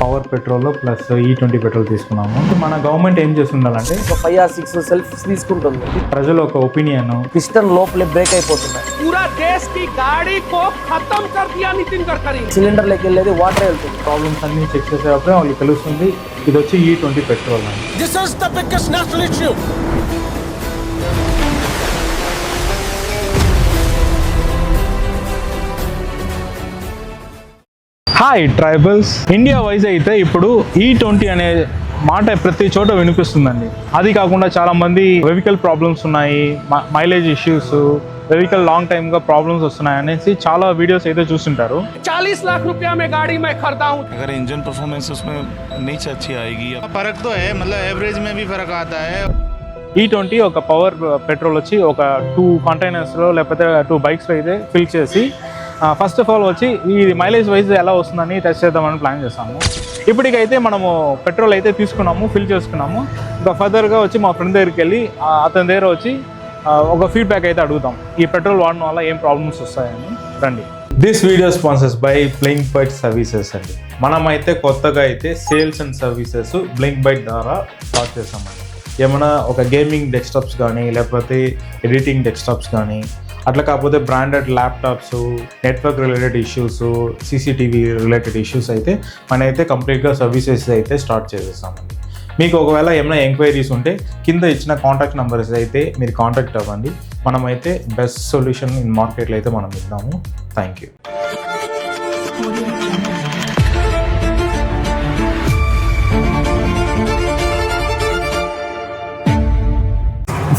Power petrol plus E20 petrol తీసుకున్నాము. మన government ఏం చేస్తుండాలంటే ఒక 5 or 6 సెల్ఫ్ తీసుకుంటుంది. ప్రజల ఒక ఒపీనియన్ పిస్టన్ లోపలే బ్రేక్ అయిపోతున్నాయి. पूरा देश की गाड़ी को खत्म कर दिया नितिन गडकरी. సిలిండర్ లెక్క వెళ్ళేది వాటర్ వెళ్తుంది. ప్రాబ్లమ్స్ అన్ని చెక్ చేసేటప్పుడే వాళ్ళకి తెలుస్తుంది ఇది వచ్చి E20 పెట్రోల్ అని. This is the biggest national issue. Hi tribals, India wise అయితే ఇప్పుడు E20 అనే మాట ప్రతి చోట వినిపిస్తుందండి. అది కాకుండా చాలామంది వెహికల్ ప్రాబ్లమ్స్ ఉన్నాయి, mileage issues, vehicle long time గా ప్రాబ్లమ్స్ వస్తున్నాయి అనేసి చాలా వీడియోస్ అయితే చూస్తుంటారు. 40 लाख रुपया में गाड़ी मैं खरीदा हूँ. अगर इंजन परफॉर्मेंस उसमें नहीं अच्छी आएगी, फर्क तो है, मतलब एवरेज में भी फर्क आता है. E20 ఒక పవర్ పెట్రోల్ వచ్చి ఒక 2 కంటైనర్స్లో లేకపోతే 2 బైక్స్లో అయితే ఫిల్ చేసి ఫస్ట్ ఆఫ్ ఆల్ వచ్చి ఈ మైలేజ్ వైజ్ ఎలా వస్తుందని టెస్ట్ చేద్దామని ప్లాన్ చేస్తాము. ఇప్పటికైతే మనము పెట్రోల్ అయితే తీసుకున్నాము, ఫిల్ చేసుకున్నాము. ఇంకా ఫర్దర్గా వచ్చి మా ఫ్రెండ్ దగ్గరికి వెళ్ళి అతని దగ్గర వచ్చి ఒక ఫీడ్బ్యాక్ అయితే అడుగుతాం, ఈ పెట్రోల్ వాడడం వల్ల ఏం ప్రాబ్లమ్స్ వస్తాయని. రండి. This video sponsors by blink byte services అండి. మనమైతే కొత్తగా అయితే sales and services blink byte ద్వారా స్టార్ట్ చేస్తామండి. ఏమైనా ఒక గేమింగ్ డెస్క్టాప్స్ కానీ లేకపోతే ఎడిటింగ్ డెస్క్టాప్స్ కానీ అట్లా కాకపోతే branded laptops, network related issues, CCTV related issues అయితే మనమైతే కంప్లీట్గా సర్వీసెస్ అయితే స్టార్ట్ చేసేస్తామండి. మీకు ఒకవేళ ఏమైనా ఎంక్వైరీస్ ఉంటే కింద ఇచ్చిన కాంటాక్ట్ నెంబర్స్ అయితే మీరు కాంటాక్ట్ అవ్వండి. మనమైతే బెస్ట్ సొల్యూషన్ ఇన్ మార్కెట్లో అయితే మనం ఇద్దాము. Thank you.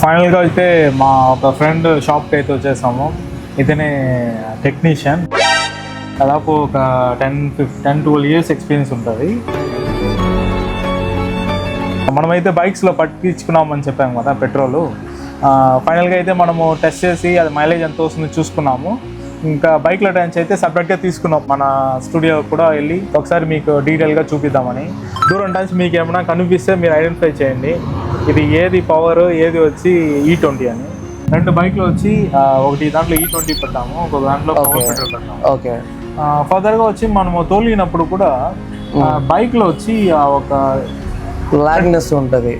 ఫైనల్గా అయితే మా ఒక ఫ్రెండ్ షాప్కి అయితే వచ్చేసాము. ఇతనే టెక్నీషియన్, దాదాపు ఒక 10-12 ఇయర్స్ ఎక్స్పీరియన్స్ ఉంటుంది. మనమైతే బైక్స్లో పట్టించుకున్నామని చెప్పాము కదా పెట్రోలు. ఫైనల్గా అయితే మనము టెస్ట్ చేసి అది మైలేజ్ ఎంత వస్తుందో చూసుకున్నాము. ఇంకా బైక్లో టెన్స్ అయితే సపరేట్గా తీసుకున్నాం. మన స్టూడియో కూడా వెళ్ళి ఒకసారి మీకు డీటెయిల్గా చూపిద్దామని. దూరం టెన్స్ మీకు ఏమైనా కనిపిస్తే మీరు ఐడెంటిఫై చేయండి, ఇది ఏది పవర్ ఏది వచ్చి E20 అని. 2 బైక్లు వచ్చి ఒకటి దాంట్లో E20 పెట్టాము, ఒక దాంట్లో పవర్ పెట్రోల్ పెట్టాము. ఓకే. ఫర్దర్గా వచ్చి మనము తోలినప్పుడు కూడా బైక్లో వచ్చి ఒక లాగ్నెస్ ఉంటుంది.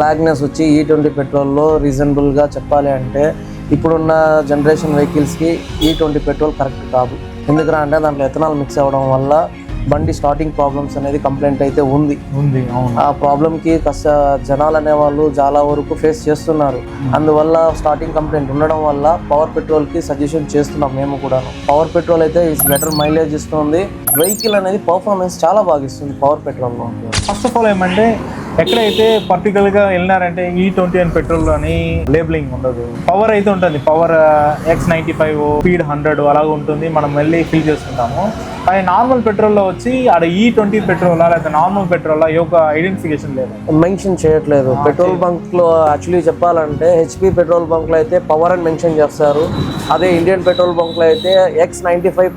లాగ్నెస్ వచ్చి E20 పెట్రోల్లో రీజనబుల్గా చెప్పాలి అంటే ఇప్పుడున్న జనరేషన్ వెహికల్స్కి E20 పెట్రోల్ కరెక్ట్ కాదు. ఎందుకంటే దాంట్లో ఎథనాల్ మిక్స్ అవ్వడం వల్ల బండి స్టార్టింగ్ ప్రాబ్లమ్స్ అనేది కంప్లైంట్ అయితే ఉంది. ఆ ప్రాబ్లంకి కాస్త జనాలు అనేవాళ్ళు చాలా వరకు ఫేస్ చేస్తున్నారు. అందువల్ల స్టార్టింగ్ కంప్లైంట్ ఉండడం వల్ల పవర్ పెట్రోల్కి సజెషన్ చేస్తున్నాం మేము కూడా. పవర్ పెట్రోల్ అయితే బెటర్ మైలేజ్ ఇస్తుంది, వెహికల్ అనేది పర్ఫార్మెన్స్ చాలా బాగా ఇస్తుంది పవర్ పెట్రోల్లో. ఫస్ట్ ఆఫ్ ఆల్ ఏమంటే ఎక్కడైతే పర్టికులర్గా వెళ్ళినారంటే E20 అని పెట్రోల్ అని లేబులింగ్ ఉండదు. పవర్ అయితే ఉంటుంది, పవర్ X95, స్పీడ్ 100 అలాగ ఉంటుంది. మనం వెళ్ళి ఫిల్ చేసుకుంటాము. కానీ నార్మల్ పెట్రోల్లో వచ్చి ఆడ E20 పెట్రోలా లేదా నార్మల్ పెట్రోలా యొక్క ఐడెంటిఫికేషన్ లేదు, మెన్షన్ చేయట్లేదు. పెట్రోల్ బంక్ లో యాక్చువల్లీ చెప్పాలంటే HP పెట్రోల్ బంక్ లో అయితే పవర్ అని మెన్షన్ చేస్తారు. అదే ఇండియన్ పెట్రోల్ బంక్ లో అయితే X95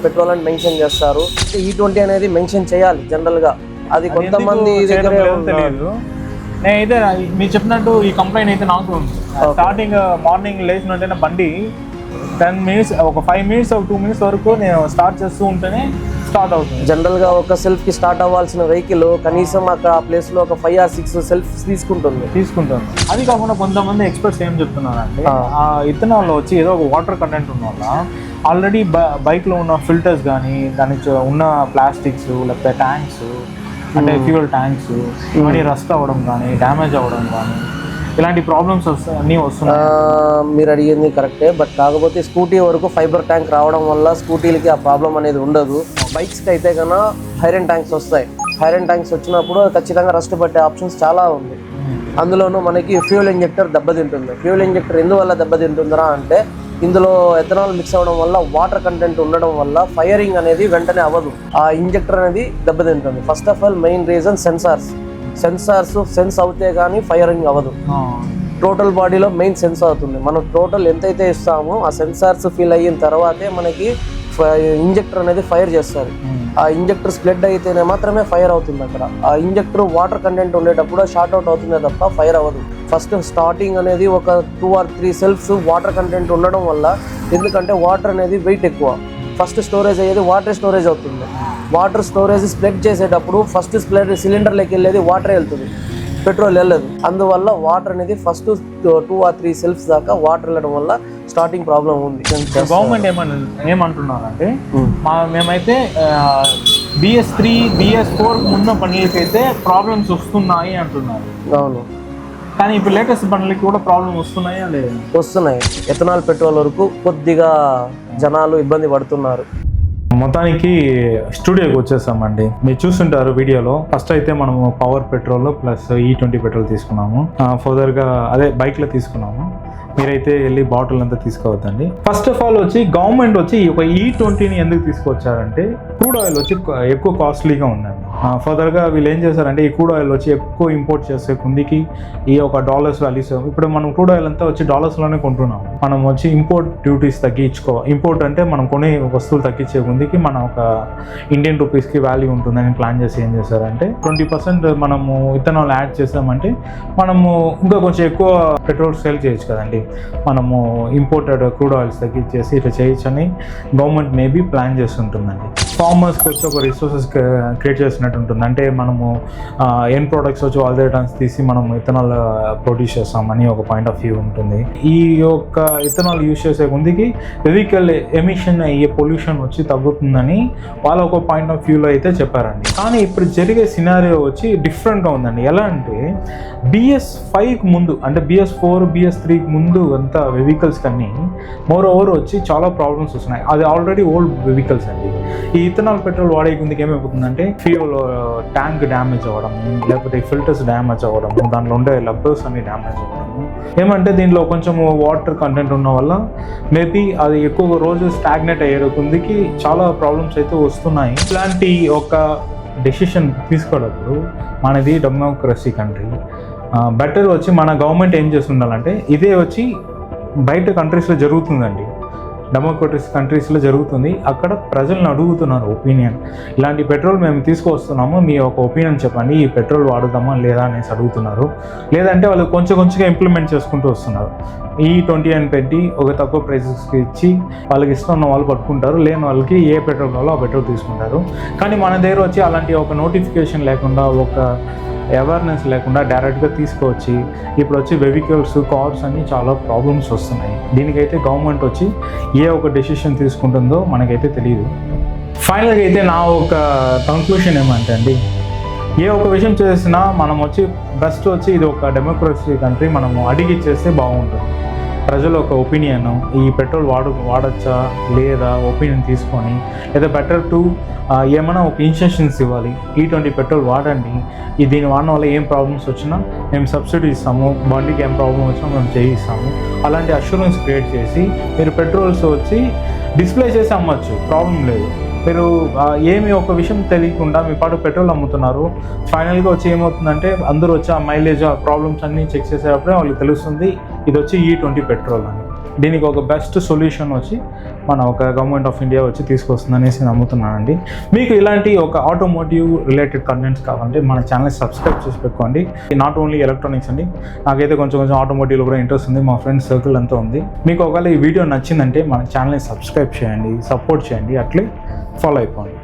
పెట్రోల్ అని మెన్షన్ చేస్తారు. E20 అనేది మెన్షన్ చేయాలి జనరల్ గా. అది కొంతమంది తెలియదు. నేనైతే మీరు చెప్పినట్టు ఈ కంప్లైంట్ అయితే నాకు ఉంది. స్టార్టింగ్ మార్నింగ్ లేచినట్టేనే బండి 10 మినిట్స్, ఒక 5 మినిట్స్, ఒక 2 మినిట్స్ వరకు నేను స్టార్ట్ చేస్తూ ఉంటేనే స్టార్ట్ అవుతుంది. జనరల్ గా ఒక సెల్ఫ్ కి స్టార్ట్ అవ్వాల్సిన వెహికల్ కనీసం అక్కడ ఆ ప్లేస్ లో ఒక 5 or 6 సెల్ఫ్ తీసుకుంటుంది. అది కాకుండా కొంతమంది ఎక్స్పర్ట్స్ ఏం చెప్తున్నారంటే ఇథనాల్లో వచ్చి ఏదో ఒక వాటర్ కంటెంట్ ఉన్న వల్ల ఆల్రెడీ బైక్ లో ఉన్న ఫిల్టర్స్ కానీ దానికి ఉన్న ప్లాస్టిక్స్ లేకపోతే ట్యాంక్స్ అంటే ఫ్యూయల్ ట్యాంక్స్ ఇవన్నీ రస్ట్ అవ్వడం కానీ డ్యామేజ్ అవ్వడం కానీ ఇలాంటి ప్రాబ్లమ్స్ అన్నీ వస్తున్నాయి. మీరు అడిగింది కరెక్టే, బట్ కాకపోతే స్కూటీ వరకు ఫైబర్ ట్యాంక్ రావడం వల్ల స్కూటీలకి ఆ ప్రాబ్లం అనేది ఉండదు. బైక్స్కి అయితే కన్నా ఐరన్ ట్యాంక్స్ వస్తాయి. ఐరన్ ట్యాంక్స్ వచ్చినప్పుడు ఖచ్చితంగా రస్ట్ పట్టే ఆప్షన్స్ చాలా ఉంది. అందులోనూ మనకి ఫ్యూయల్ ఇంజెక్టర్ దెబ్బతింటుంది. ఫ్యూయల్ ఇంజెక్టర్ ఎందువల్ల దెబ్బతింటుందా అంటే ఇందులో ఎథనాల్ మిక్స్ అవ్వడం వల్ల వాటర్ కంటెంట్ ఉండడం వల్ల ఫైరింగ్ అనేది వెంటనే అవ్వదు. ఆ ఇంజెక్టర్ అనేది దెబ్బతింటుంది. First of all main reason sense అవుతే కానీ ఫైరింగ్ అవ్వదు. టోటల్ బాడీలో మెయిన్ సెన్స్ అవుతుంది. మనం టోటల్ ఎంతైతే ఇస్తామో ఆ సెన్సార్స్ ఫిల్ అయిన తర్వాతే మనకి ఇంజెక్టర్ అనేది ఫైర్ చేస్తారు. ఆ ఇంజెక్టర్ స్ప్లిడ్ అయితేనే మాత్రమే ఫైర్ అవుతుంది. అక్కడ ఆ ఇంజెక్టర్ వాటర్ కంటెంట్ ఉండేటప్పుడు షార్ట్ అవుట్ అవుతుందే తప్ప ఫైర్ అవ్వదు. ఫస్ట్ స్టార్టింగ్ అనేది ఒక 2 or 3 సెల్ఫ్స్ వాటర్ కంటెంట్ ఉండడం వల్ల, ఎందుకంటే వాటర్ అనేది వెయిట్ ఎక్కువ, ఫస్ట్ స్టోరేజ్ అయ్యేది వాటర్ స్టోరేజ్ అవుతుంది. వాటర్ స్టోరేజ్ స్ప్లిట్ చేసేటప్పుడు ఫస్ట్ సిలిండర్లోకి వెళ్ళేది వాటర్ వెళ్తుంది, పెట్రోల్ వెళ్ళదు. అందువల్ల వాటర్ అనేది ఫస్ట్ 2 or 3 సెల్ఫ్స్ దాకా వాటర్ వెళ్ళడం వల్ల స్టార్టింగ్ ప్రాబ్లం ఉంది. గవర్నమెంట్ ఏమంటున్నారంటే మేమైతే BS3 BS4 ముందు బండ్లకైతే ప్రాబ్లమ్స్ వస్తున్నాయి అంటున్నారు. అవును, కానీ ఇప్పుడు లేటెస్ట్ బండ్లకి కూడా ప్రాబ్లమ్ వస్తున్నాయా లేదు? వస్తున్నాయి. ఎథనాల్ పెట్రోల్ వరకు కొద్దిగా జనాలు ఇబ్బంది పడుతున్నారు. మొత్తానికి స్టూడియోకి వచ్చేసామండి. మీరు చూస్తుంటారు వీడియోలో. ఫస్ట్ అయితే మనము power petrol plus E20 petrol తీసుకున్నాము. ఫర్దర్గా అదే బైక్లో తీసుకున్నాము. మీరైతే వెళ్ళి బాటిల్ అంతా తీసుకోవద్దండి. ఫస్ట్ ఆఫ్ ఆల్ వచ్చి గవర్నమెంట్ వచ్చి ఒక E20ని ఎందుకు తీసుకొచ్చారంటే క్రూడ్ ఆయిల్ వచ్చి ఎక్కువ కాస్ట్లీగా ఉందండి. ఫర్దర్గా వీళ్ళు ఏం చేశారంటే ఈ క్రూడ్ ఆయిల్ వచ్చి ఎక్కువ ఇంపోర్ట్ చేసే కుందికి ఈ ఒక డాలర్స్ వాల్యూస్, ఇప్పుడు మనం క్రూడ్ ఆయిల్ అంతా వచ్చి డాలర్స్లోనే కొంటున్నాం. మనం వచ్చి ఇంపోర్ట్ డ్యూటీస్ ఇంపోర్ట్ అంటే మనం కొనే వస్తువులు తగ్గించే ముందుకి మనం ఒక ఇండియన్ రూపీస్కి వాల్యూ ఉంటుందని ప్లాన్ చేసి ఏం చేశారంటే 20% మనము ఇథనాల్ యాడ్ చేసామంటే మనము ఇంకా కొంచెం ఎక్కువ పెట్రోల్ సేల్ చేయొచ్చు కదండి. మనము ఇంపోర్టెడ్ క్రూడ్ ఆయిల్స్ తగ్గించేసి ఇట్లా చేయొచ్చు అని గవర్నమెంట్ మేబీ ప్లాన్ చేస్తుంటుందండి. ఫార్మర్స్కి వచ్చి ఒక రిసోర్సెస్ క్రియేట్ చేసినట్టు ఉంటుంది. అంటే మనము ఎన్ ప్రోడక్ట్స్ వచ్చి ఆల్ ద టన్స్ తీసి మనం ఇథనాల్ ప్రొడ్యూస్ చేస్తామని ఒక పాయింట్ ఆఫ్ వ్యూ ఉంటుంది. ఈ యొక్క ఇథనాల్ యూజ్ చేసే ముందుకి వెహికల్ ఎమిషన్ అయ్యే పొల్యూషన్ వచ్చి తగ్గుతుందని వాళ్ళ ఒక పాయింట్ ఆఫ్ వ్యూలో అయితే చెప్పారండి. కానీ ఇప్పుడు జరిగే సినారియో వచ్చి డిఫరెంట్గా ఉందండి. ఎలా అంటే BS5కి ముందు అంటే BS4 BS3కి ముందు అంతా వెహికల్స్ కన్నీ మోర్ ఓవర్ వచ్చి చాలా ప్రాబ్లమ్స్ వస్తున్నాయి. అది ఆల్రెడీ ఓల్డ్ వెహికల్స్ అండి. ఈ ఇథనాల్ పెట్రోల్ వాడే ముందుకు ఏమైపోతుందంటే ఫ్యూల్ ట్యాంక్ డ్యామేజ్ అవ్వడము, లేకపోతే ఫిల్టర్స్ డ్యామేజ్ అవ్వడము, దాంట్లో ఉండే లబ్బర్స్ అన్ని డ్యామేజ్ అవ్వడము. ఏమంటే దీనిలో కొంచెం వాటర్ కంటెంట్ ఉన్న వల్ల మేబీ అది ఎక్కువ రోజు స్టాగ్నేట్ అయ్యే ముందుకి చాలా ప్రాబ్లమ్స్ అయితే వస్తున్నాయి. ఇలాంటి ఒక డెసిషన్ తీసుకోవడప్పుడు మనది డెమోక్రసీ కంట్రీ. బెటర్ వచ్చి మన గవర్నమెంట్ ఏం చేస్తుండాలంటే ఇదే వచ్చి బయట కంట్రీస్లో జరుగుతుందండి. డెమోక్రటిక్ కంట్రీస్లో జరుగుతుంది. అక్కడ ప్రజలను అడుగుతున్నారు ఒపీనియన్. ఇలాంటి పెట్రోల్ మేము తీసుకువస్తున్నాము, మీ ఒక ఒపీనియన్ చెప్పండి, ఈ పెట్రోల్ వాడుదామా లేదా అనేసి అడుగుతున్నారు. లేదంటే వాళ్ళు కొంచెంగా ఇంప్లిమెంట్ చేసుకుంటూ వస్తున్నారు. E20 అని పెట్టి ఒక తక్కువ ప్రైసెస్కి ఇచ్చి వాళ్ళకి ఇష్టం ఉన్న వాళ్ళు పట్టుకుంటారు, లేని వాళ్ళకి ఏ పెట్రోల్ కావాలో ఆ పెట్రోల్ తీసుకుంటారు. కానీ మన దగ్గర వచ్చి అలాంటి ఒక నోటిఫికేషన్ లేకుండా, ఒక అవేర్నెస్ లేకుండా డైరెక్ట్గా తీసుకువచ్చి ఇప్పుడు వచ్చి వెహికల్స్ కార్స్ అన్ని చాలా ప్రాబ్లమ్స్ వస్తున్నాయి. దీనికైతే గవర్నమెంట్ వచ్చి ఏ ఒక డెసిషన్ తీసుకుంటుందో మనకైతే తెలియదు. ఫైనల్గా అయితే నా ఒక కంక్లూషన్ ఏమంటే అండి, ఏ ఒక విషయం చేసినా మనం వచ్చి బెస్ట్ వచ్చి ఇది ఒక డెమోక్రసీ కంట్రీ, మనము అడిగిచ్చేస్తే బాగుంటుంది. ప్రజలు ఒక ఒపీనియన్, ఈ పెట్రోల్ వాడచ్చా లేదా ఒపీనియన్ తీసుకొని, లేదా బెటర్ టు ఏమైనా ఒక ఇన్స్ట్రక్షన్స్ ఇవ్వాలి. E20 పెట్రోల్ వాడండి, దీన్ని వాడడం వల్ల ఏం ప్రాబ్లమ్స్ వచ్చినా మేము సబ్సిడీ ఇస్తాము, బండికి ఏం ప్రాబ్లం వచ్చినా మేము చేయిస్తాము. అలాంటి అష్యూరెన్స్ క్రియేట్ చేసి మీరు పెట్రోల్స్ వచ్చి డిస్ప్లే చేసి అమ్మచ్చు, ప్రాబ్లం లేదు. మీరు ఏమి ఒక విషయం తెలియకుండా మీ పాటు పెట్రోల్ అమ్ముతున్నారు. ఫైనల్గా వచ్చి ఏమవుతుందంటే అందరూ వచ్చి ఆ మైలేజ్ ఆ ప్రాబ్లమ్స్ అన్నీ చెక్ చేసేటప్పుడే వాళ్ళకి తెలుస్తుంది ఇది వచ్చి E20 పెట్రోల్ అని. దీనికి ఒక బెస్ట్ సొల్యూషన్ వచ్చి మన ఒక గవర్నమెంట్ ఆఫ్ ఇండియా వచ్చి తీసుకొస్తుంది అనేసి నమ్ముతున్నానండి. మీకు ఇలాంటి ఒక ఆటోమోటివ్ రిలేటెడ్ కంటెంట్స్ కావాలంటే మన ఛానల్ సబ్స్క్రైబ్ చేసి పెట్టుకోండి. నాట్ ఓన్లీ ఎలక్ట్రానిక్స్ అండి, నాకైతే కొంచెం ఆటోమోటివ్లో కూడా ఇంట్రెస్ట్ ఉంది, మా ఫ్రెండ్స్ సర్కిల్ అంతా ఉంది. మీకు ఒకవేళ ఈ వీడియో నచ్చిందంటే మన ఛానల్ని సబ్స్క్రైబ్ చేయండి, సపోర్ట్ చేయండి, అట్లే ఫాలో అయిపోండి.